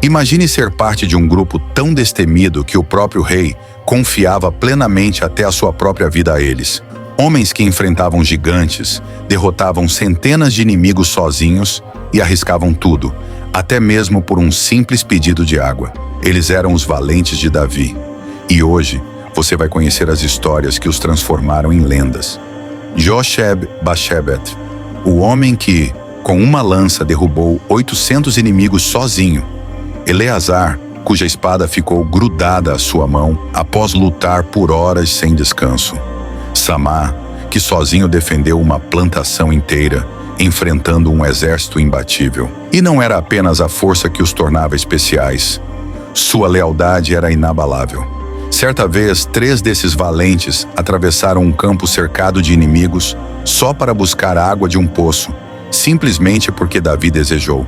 Imagine ser parte de um grupo tão destemido que o próprio rei confiava plenamente até a sua própria vida a eles. Homens que enfrentavam gigantes, derrotavam centenas de inimigos sozinhos e arriscavam tudo, até mesmo por um simples pedido de água. Eles eram os valentes de Davi. E hoje, você vai conhecer as histórias que os transformaram em lendas. Josheb-Basshebet, o homem que, com uma lança, derrubou 800 inimigos sozinho. Eleazar, cuja espada ficou grudada à sua mão após lutar por horas sem descanso. Samá, que sozinho defendeu uma plantação inteira, enfrentando um exército imbatível. E não era apenas a força que os tornava especiais. Sua lealdade era inabalável. Certa vez, 3 desses valentes atravessaram um campo cercado de inimigos só para buscar água de um poço, simplesmente porque Davi desejou.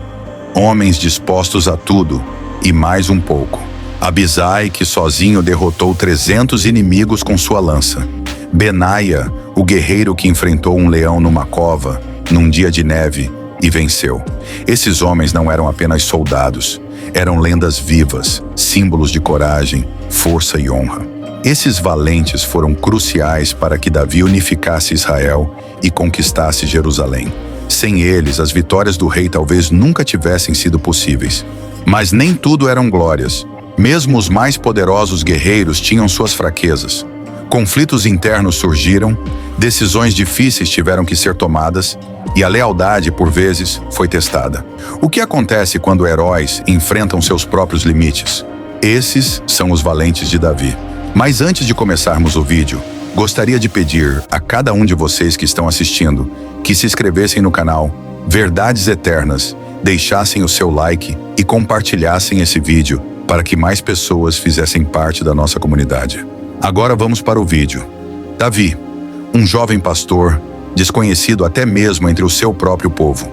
Homens dispostos a tudo, e mais um pouco. Abisai, que sozinho derrotou 300 inimigos com sua lança. Benaia, o guerreiro que enfrentou um leão numa cova, num dia de neve, e venceu. Esses homens não eram apenas soldados, eram lendas vivas, símbolos de coragem, força e honra. Esses valentes foram cruciais para que Davi unificasse Israel e conquistasse Jerusalém. Sem eles, as vitórias do rei talvez nunca tivessem sido possíveis. Mas nem tudo eram glórias. Mesmo os mais poderosos guerreiros tinham suas fraquezas. Conflitos internos surgiram, decisões difíceis tiveram que ser tomadas e a lealdade, por vezes, foi testada. O que acontece quando heróis enfrentam seus próprios limites? Esses são os valentes de Davi. Mas antes de começarmos o vídeo, gostaria de pedir a cada um de vocês que estão assistindo que se inscrevessem no canal Verdades Eternas, deixassem o seu like e compartilhassem esse vídeo para que mais pessoas fizessem parte da nossa comunidade. Agora vamos para o vídeo. Davi, um jovem pastor, desconhecido até mesmo entre o seu próprio povo.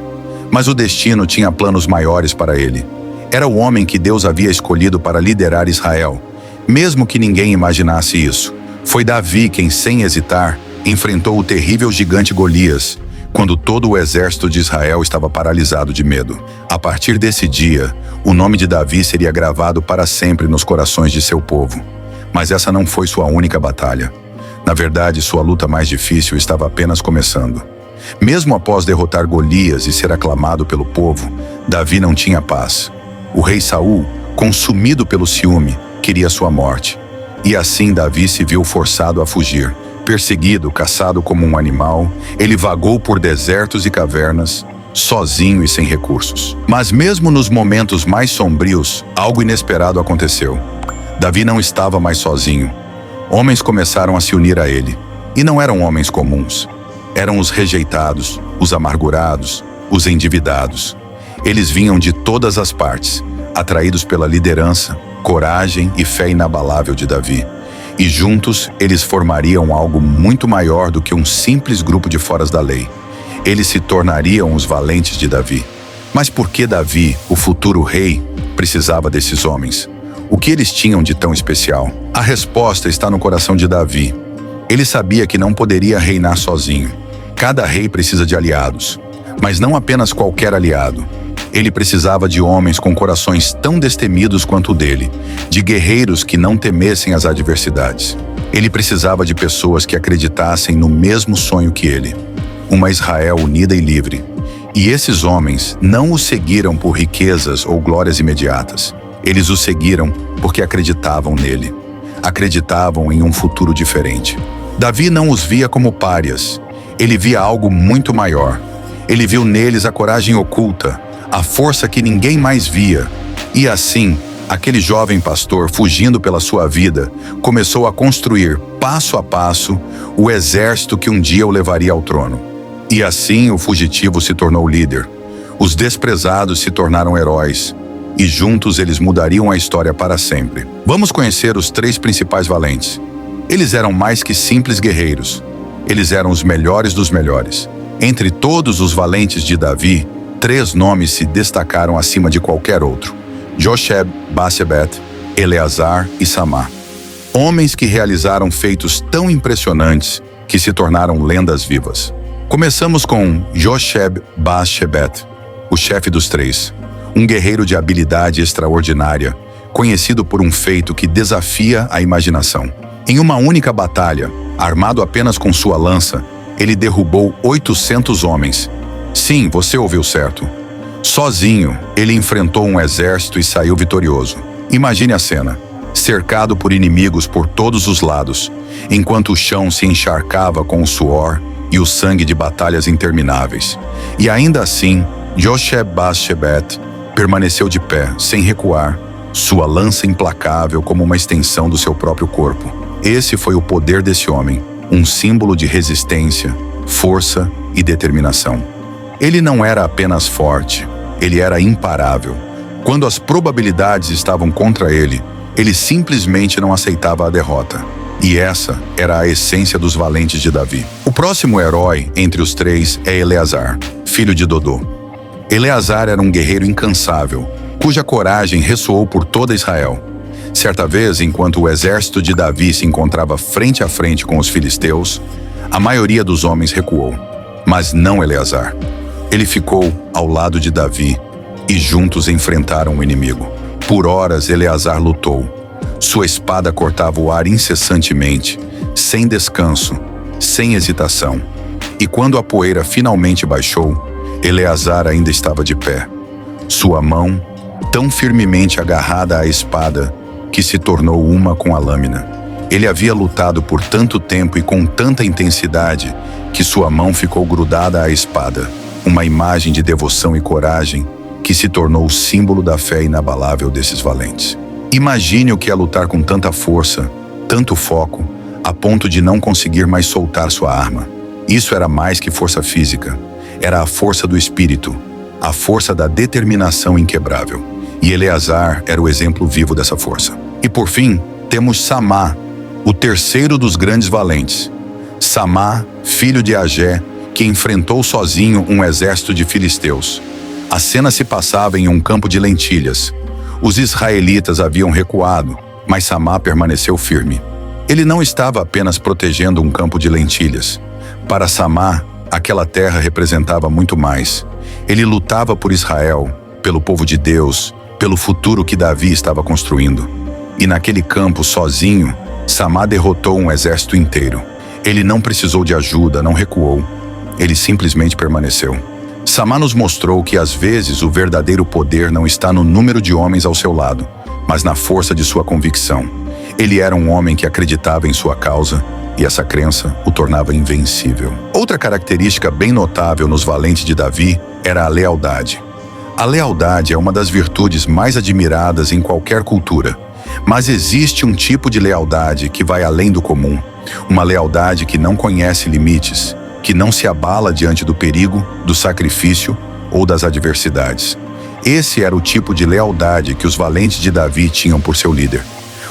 Mas o destino tinha planos maiores para ele. Era o homem que Deus havia escolhido para liderar Israel, mesmo que ninguém imaginasse isso. Foi Davi quem, sem hesitar, enfrentou o terrível gigante Golias, quando todo o exército de Israel estava paralisado de medo. A partir desse dia, o nome de Davi seria gravado para sempre nos corações de seu povo. Mas essa não foi sua única batalha. Na verdade, sua luta mais difícil estava apenas começando. Mesmo após derrotar Golias e ser aclamado pelo povo, Davi não tinha paz. O rei Saul, consumido pelo ciúme, queria sua morte. E assim Davi se viu forçado a fugir. Perseguido, caçado como um animal, ele vagou por desertos e cavernas, sozinho e sem recursos. Mas mesmo nos momentos mais sombrios, algo inesperado aconteceu. Davi não estava mais sozinho. Homens começaram a se unir a ele. E não eram homens comuns. Eram os rejeitados, os amargurados, os endividados. Eles vinham de todas as partes, atraídos pela liderança, coragem e fé inabalável de Davi. E juntos, eles formariam algo muito maior do que um simples grupo de foras da lei. Eles se tornariam os valentes de Davi. Mas por que Davi, o futuro rei, precisava desses homens? O que eles tinham de tão especial? A resposta está no coração de Davi. Ele sabia que não poderia reinar sozinho. Cada rei precisa de aliados, mas não apenas qualquer aliado. Ele precisava de homens com corações tão destemidos quanto o dele, de guerreiros que não temessem as adversidades. Ele precisava de pessoas que acreditassem no mesmo sonho que ele, uma Israel unida e livre. E esses homens não o seguiram por riquezas ou glórias imediatas. Eles o seguiram porque acreditavam nele. Acreditavam em um futuro diferente. Davi não os via como párias. Ele via algo muito maior. Ele viu neles a coragem oculta, a força que ninguém mais via. E assim, aquele jovem pastor, fugindo pela sua vida, começou a construir, passo a passo, o exército que um dia o levaria ao trono. E assim o fugitivo se tornou líder. Os desprezados se tornaram heróis. E juntos eles mudariam a história para sempre. Vamos conhecer os 3 principais valentes. Eles eram mais que simples guerreiros. Eles eram os melhores dos melhores. Entre todos os valentes de Davi, 3 nomes se destacaram acima de qualquer outro: Josheb-Basshebet, Eleazar e Samá. Homens que realizaram feitos tão impressionantes que se tornaram lendas vivas. Começamos com Josheb-Basshebet, o chefe dos 3. um guerreiro de habilidade extraordinária, conhecido por um feito que desafia a imaginação. Em uma única batalha, armado apenas com sua lança, ele derrubou 800 homens. Sim, você ouviu certo. Sozinho, ele enfrentou um exército e saiu vitorioso. Imagine a cena, cercado por inimigos por todos os lados, enquanto o chão se encharcava com o suor e o sangue de batalhas intermináveis. E ainda assim, Josheb-Basshebet permaneceu de pé, sem recuar, sua lança implacável como uma extensão do seu próprio corpo. Esse foi o poder desse homem, um símbolo de resistência, força e determinação. Ele não era apenas forte, ele era imparável. Quando as probabilidades estavam contra ele, ele simplesmente não aceitava a derrota. E essa era a essência dos valentes de Davi. O próximo herói entre os três é Eleazar, filho de Dodô. Eleazar era um guerreiro incansável, cuja coragem ressoou por toda Israel. Certa vez, enquanto o exército de Davi se encontrava frente a frente com os filisteus, a maioria dos homens recuou, mas não Eleazar. Ele ficou ao lado de Davi e juntos enfrentaram o inimigo. Por horas, Eleazar lutou. Sua espada cortava o ar incessantemente, sem descanso, sem hesitação. E quando a poeira finalmente baixou, Eleazar ainda estava de pé. Sua mão, tão firmemente agarrada à espada, que se tornou uma com a lâmina. Ele havia lutado por tanto tempo e com tanta intensidade que sua mão ficou grudada à espada, uma imagem de devoção e coragem que se tornou o símbolo da fé inabalável desses valentes. Imagine o que é lutar com tanta força, tanto foco, a ponto de não conseguir mais soltar sua arma. Isso era mais que força física, era a força do espírito, a força da determinação inquebrável. E Eleazar era o exemplo vivo dessa força. E por fim, temos Samá, o terceiro dos grandes valentes. Samá, filho de Agé, que enfrentou sozinho um exército de filisteus. A cena se passava em um campo de lentilhas. Os israelitas haviam recuado, mas Samá permaneceu firme. Ele não estava apenas protegendo um campo de lentilhas. Para Samá, aquela terra representava muito mais. Ele lutava por Israel, pelo povo de Deus, pelo futuro que Davi estava construindo. E naquele campo, sozinho, Samá derrotou um exército inteiro. Ele não precisou de ajuda, não recuou. Ele simplesmente permaneceu. Samá nos mostrou que às vezes o verdadeiro poder não está no número de homens ao seu lado, mas na força de sua convicção. Ele era um homem que acreditava em sua causa, e essa crença o tornava invencível. Outra característica bem notável nos valentes de Davi era a lealdade. A lealdade é uma das virtudes mais admiradas em qualquer cultura, mas existe um tipo de lealdade que vai além do comum, uma lealdade que não conhece limites, que não se abala diante do perigo, do sacrifício ou das adversidades. Esse era o tipo de lealdade que os valentes de Davi tinham por seu líder.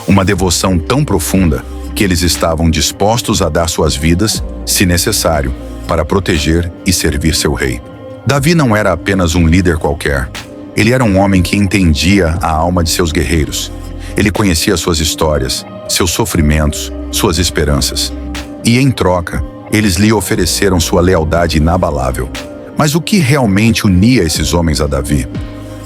Uma devoção tão profunda que eles estavam dispostos a dar suas vidas, se necessário, para proteger e servir seu rei. Davi não era apenas um líder qualquer. Ele era um homem que entendia a alma de seus guerreiros. Ele conhecia suas histórias, seus sofrimentos, suas esperanças. E, em troca, eles lhe ofereceram sua lealdade inabalável. Mas o que realmente unia esses homens a Davi?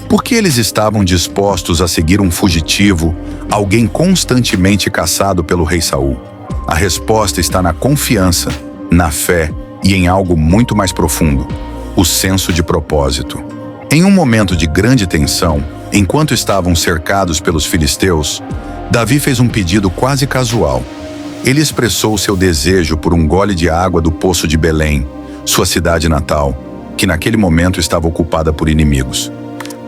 Por que eles estavam dispostos a seguir um fugitivo, alguém constantemente caçado pelo rei Saul? A resposta está na confiança, na fé e em algo muito mais profundo: o senso de propósito. Em um momento de grande tensão, enquanto estavam cercados pelos filisteus, Davi fez um pedido quase casual. Ele expressou seu desejo por um gole de água do poço de Belém, sua cidade natal, que naquele momento estava ocupada por inimigos.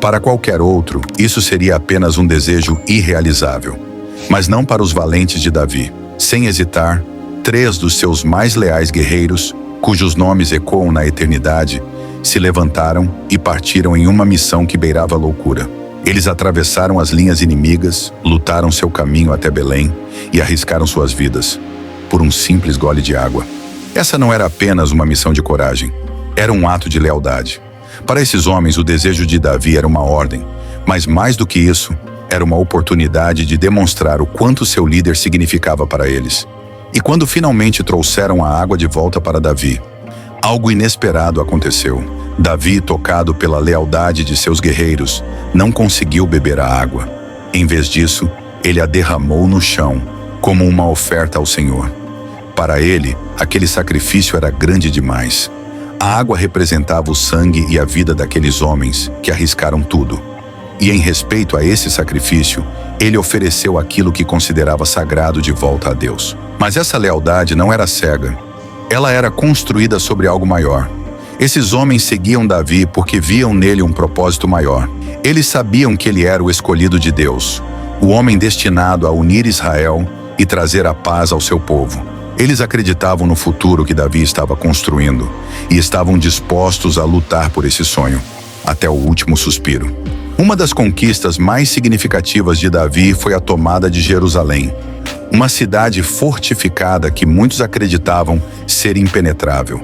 Para qualquer outro, isso seria apenas um desejo irrealizável. Mas não para os valentes de Davi. Sem hesitar, 3 dos seus mais leais guerreiros, cujos nomes ecoam na eternidade, se levantaram e partiram em uma missão que beirava a loucura. Eles atravessaram as linhas inimigas, lutaram seu caminho até Belém e arriscaram suas vidas por um simples gole de água. Essa não era apenas uma missão de coragem, era um ato de lealdade. Para esses homens, o desejo de Davi era uma ordem, mas mais do que isso, era uma oportunidade de demonstrar o quanto seu líder significava para eles. E quando finalmente trouxeram a água de volta para Davi, algo inesperado aconteceu. Davi, tocado pela lealdade de seus guerreiros, não conseguiu beber a água. Em vez disso, ele a derramou no chão, como uma oferta ao Senhor. Para ele, aquele sacrifício era grande demais. A água representava o sangue e a vida daqueles homens que arriscaram tudo. E em respeito a esse sacrifício, ele ofereceu aquilo que considerava sagrado de volta a Deus. Mas essa lealdade não era cega. Ela era construída sobre algo maior. Esses homens seguiam Davi porque viam nele um propósito maior. Eles sabiam que ele era o escolhido de Deus, o homem destinado a unir Israel e trazer a paz ao seu povo. Eles acreditavam no futuro que Davi estava construindo e estavam dispostos a lutar por esse sonho, até o último suspiro. Uma das conquistas mais significativas de Davi foi a tomada de Jerusalém, uma cidade fortificada que muitos acreditavam ser impenetrável.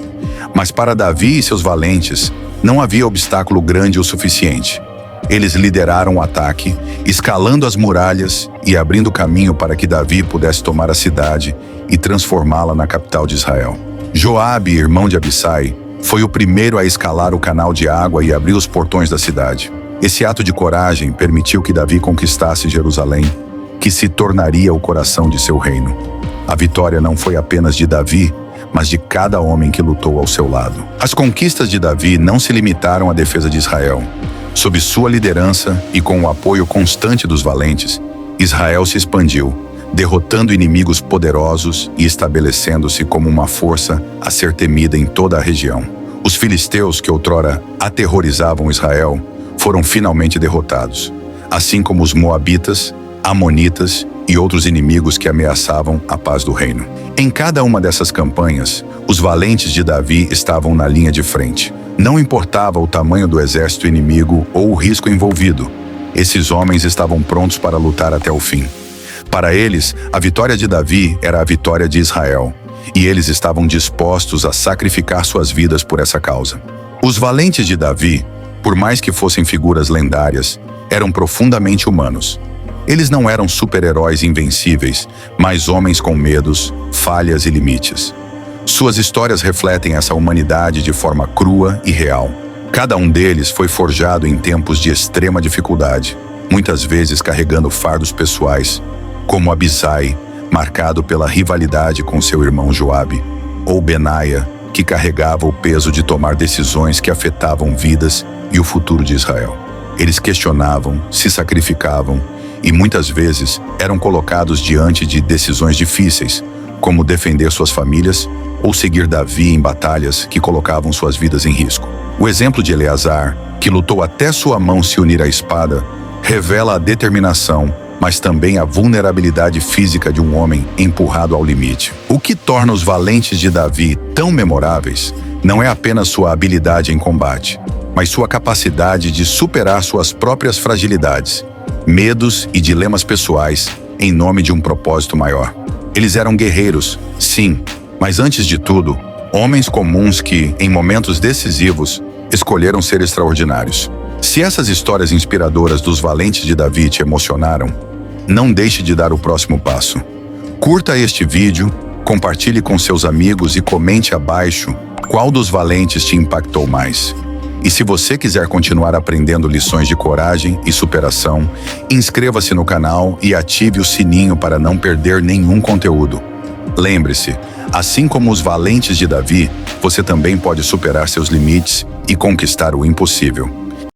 Mas para Davi e seus valentes, não havia obstáculo grande o suficiente. Eles lideraram o ataque, escalando as muralhas e abrindo caminho para que Davi pudesse tomar a cidade e transformá-la na capital de Israel. Joabe, irmão de Abissai, foi o primeiro a escalar o canal de água e abrir os portões da cidade. Esse ato de coragem permitiu que Davi conquistasse Jerusalém, que se tornaria o coração de seu reino. A vitória não foi apenas de Davi, mas de cada homem que lutou ao seu lado. As conquistas de Davi não se limitaram à defesa de Israel. Sob sua liderança e com o apoio constante dos valentes, Israel se expandiu, derrotando inimigos poderosos e estabelecendo-se como uma força a ser temida em toda a região. Os filisteus, que outrora aterrorizavam Israel, foram finalmente derrotados, assim como os moabitas, amonitas e outros inimigos que ameaçavam a paz do reino. Em cada uma dessas campanhas, os valentes de Davi estavam na linha de frente. Não importava o tamanho do exército inimigo ou o risco envolvido, esses homens estavam prontos para lutar até o fim. Para eles, a vitória de Davi era a vitória de Israel, e eles estavam dispostos a sacrificar suas vidas por essa causa. Os valentes de Davi, por mais que fossem figuras lendárias, eram profundamente humanos. Eles não eram super-heróis invencíveis, mas homens com medos, falhas e limites. Suas histórias refletem essa humanidade de forma crua e real. Cada um deles foi forjado em tempos de extrema dificuldade, muitas vezes carregando fardos pessoais, como Abissai, marcado pela rivalidade com seu irmão Joabe, ou Benaia, que carregava o peso de tomar decisões que afetavam vidas e o futuro de Israel. Eles questionavam, se sacrificavam e muitas vezes eram colocados diante de decisões difíceis, como defender suas famílias ou seguir Davi em batalhas que colocavam suas vidas em risco. O exemplo de Eleazar, que lutou até sua mão se unir à espada, revela a determinação, mas também a vulnerabilidade física de um homem empurrado ao limite. O que torna os valentes de Davi tão memoráveis não é apenas sua habilidade em combate, mas sua capacidade de superar suas próprias fragilidades, medos e dilemas pessoais em nome de um propósito maior. Eles eram guerreiros, sim, mas antes de tudo, homens comuns que, em momentos decisivos, escolheram ser extraordinários. Se essas histórias inspiradoras dos valentes de Davi te emocionaram, não deixe de dar o próximo passo. Curta este vídeo, compartilhe com seus amigos e comente abaixo qual dos valentes te impactou mais. E se você quiser continuar aprendendo lições de coragem e superação, inscreva-se no canal e ative o sininho para não perder nenhum conteúdo. Lembre-se, assim como os valentes de Davi, você também pode superar seus limites e conquistar o impossível.